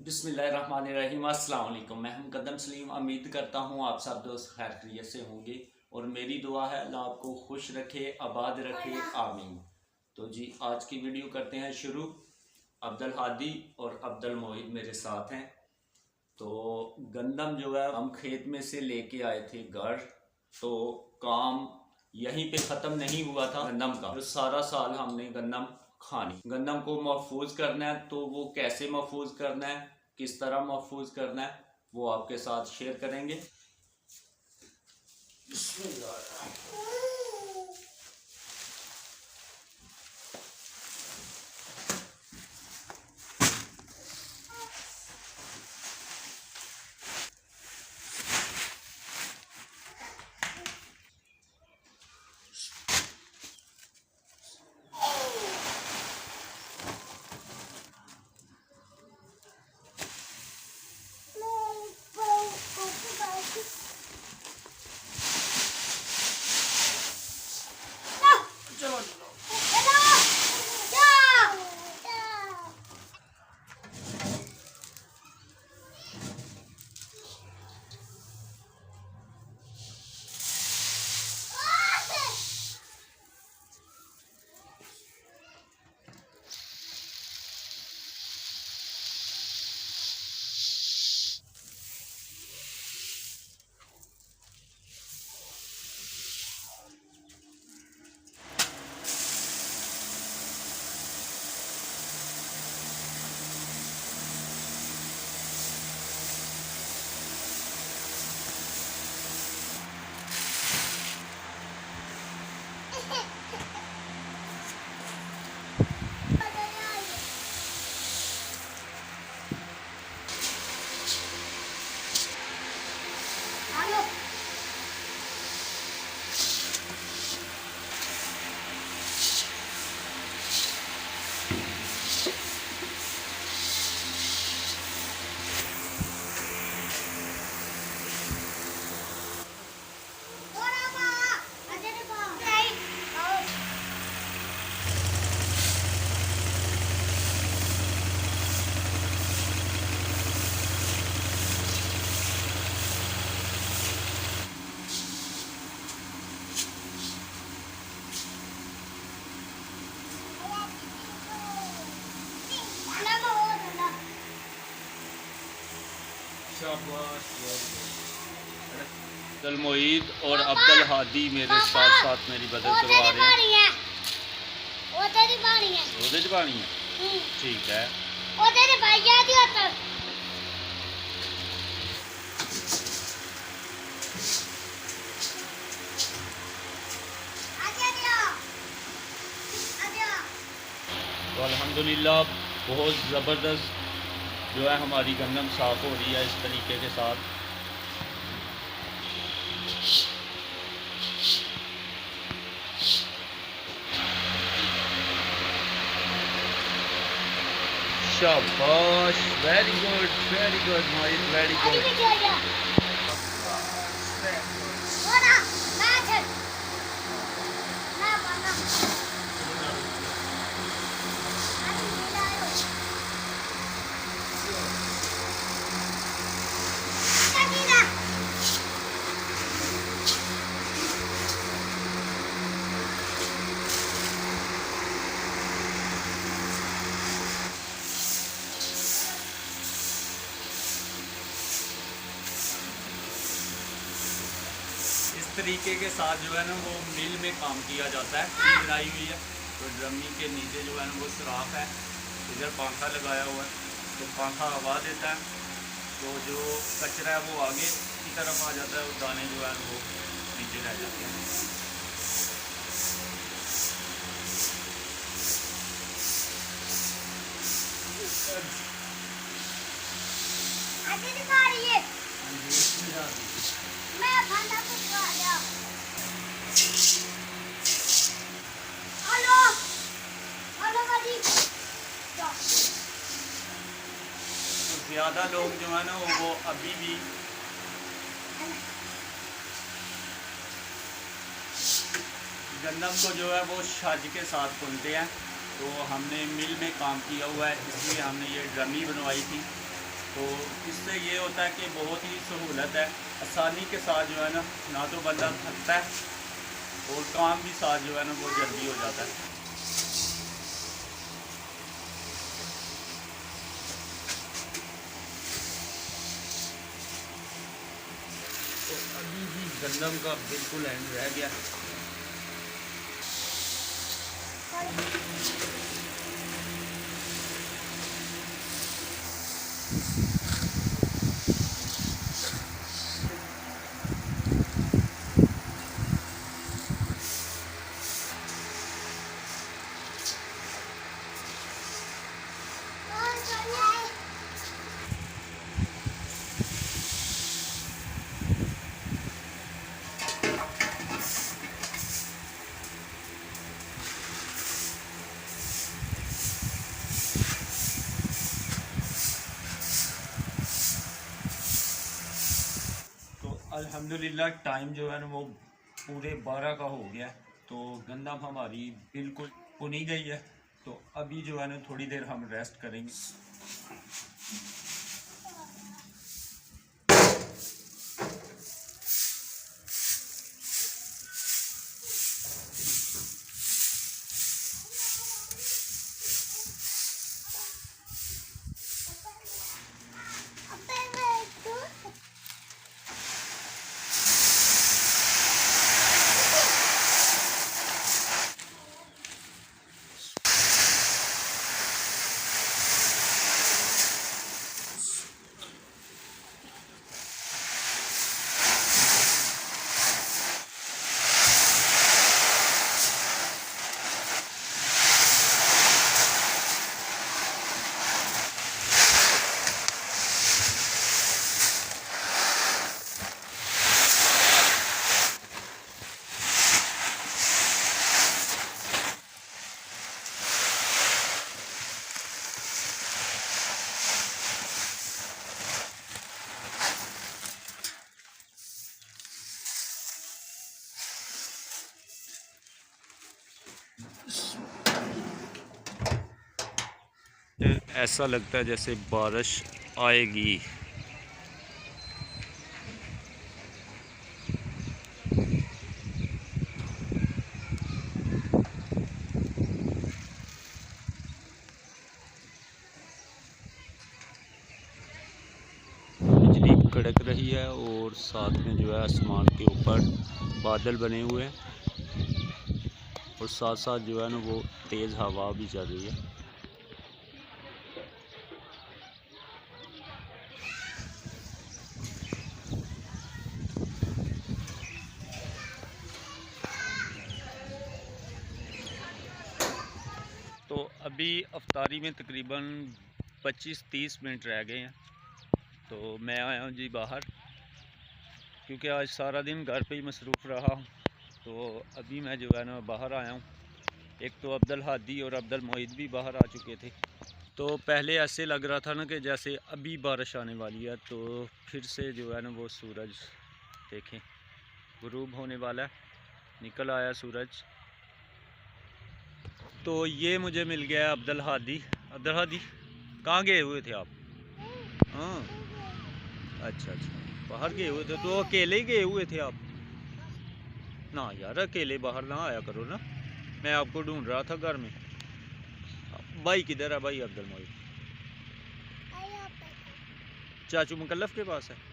बिस्मिल्लाहिर्रहमानिर्रहीम। अस्सलाम वालेकुम। मैं मुकद्दम सलीम। उम्मीद करता हूँ आप सब दोस्त खैर खैरियत से होंगे और मेरी दुआ है अल्लाह आपको खुश रखे, आबाद रखे, आमीन। तो जी आज की वीडियो करते हैं शुरू। अब्दुल हादी और अब्दुल मोहित मेरे साथ हैं। तो गंदम जो है हम खेत में से लेके आए थे घर। तो काम यहीं पे ख़त्म नहीं हुआ था गंदम का। जो सारा साल हमने गंदम खानी, गंदम को महफूज करना है। तो वो कैसे महफूज करना है, किस तरह महफूज करना है, वो आपके साथ शेयर करेंगे। अब्दुल मोहित और अब्दुल हादी मेरे साथ साथ मेरी मदद करवा रहे हैं। ਉਹਦੇ ਚ ਪਾਣੀ ਹੈ। ठीक है। तो अल्हम्दुलिल्लाह बहुत ज़बरदस्त जो है हमारी गंदम साफ़ हो रही है इस तरीके के साथ। शाबाश, वेरी गुड मोहित, वेरी गुड। इस तरीके के साथ जो है ना वो मिल में काम किया जाता है। बनाई हुई है तो ड्रमी के नीचे जो है ना वो सुराख है, इधर पंखा लगाया हुआ है तो पंखा हवा देता है। तो जो कचरा है वो आगे की तरफ आ जाता है और दाने जो है वो नीचे रह जाते हैं। ज़्यादा लोग जो है ना वो अभी भी गंदम को जो है वो छज के साथ भूनते हैं। तो हमने मिल में काम किया हुआ है इसलिए हमने ये ड्रमी बनवाई थी। तो इससे ये होता है कि बहुत ही सहूलत है, आसानी के साथ जो है ना तो बंदा थकता है और काम भी साथ जो है ना वो जल्दी हो जाता है। तो अभी भी गंदम का बिल्कुल एंड रह गया। अल्हम्दुलिल्लाह टाइम जो है ना वो पूरे 12 का हो गया, तो गंदम हमारी बिल्कुल भुनी गई है। तो अभी जो है ना थोड़ी देर हम रेस्ट करेंगे। ऐसा लगता है जैसे बारिश आएगी। बिजली कड़क रही है और साथ में जो है आसमान के ऊपर बादल बने हुए हैं और साथ साथ जो है ना वो तेज़ हवा भी चल रही है। तो अभी अफ्तारी में तकरीबन 25-30 मिनट रह गए हैं, तो मैं आया हूँ जी बाहर, क्योंकि आज सारा दिन घर पे ही मसरूफ़ रहा हूँ। तो अभी मैं जो है ना बाहर आया हूँ। एक तो अब्दुल हादी और अब्दुल मोहित भी बाहर आ चुके थे। तो पहले ऐसे लग रहा था ना कि जैसे अभी बारिश आने वाली है, तो फिर से जो है ना वो सूरज देखें गुरूब होने वाला है, निकल आया सूरज। तो ये मुझे मिल गया अब्दुल हादी। अब्दुल हादी कहाँ गए हुए थे आप? हाँ अच्छा बाहर गए हुए थे, तो अकेले ही गए हुए थे आप? ना यार अकेले बाहर ना आया करो ना, मैं आपको ढूंढ रहा था घर में। भाई किधर है भाई? अब्दुल मोहित चाचू मुकल्लफ के पास है।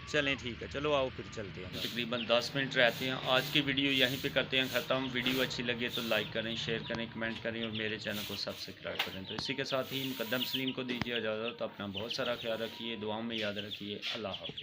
चलें ठीक है, चलो आओ फिर चलते हैं। तकरीबन 10 मिनट रहते हैं। आज की वीडियो यहीं पे करते हैं ख़त्म। वीडियो अच्छी लगे तो लाइक करें, शेयर करें, कमेंट करें और मेरे चैनल को सब्सक्राइब करें। तो इसी के साथ ही मुकद्दम सलीम को दीजिए इजाज़त। अपना बहुत सारा ख्याल रखिए, दुआओं में याद रखिए। अल्लाह हाफ़िज़।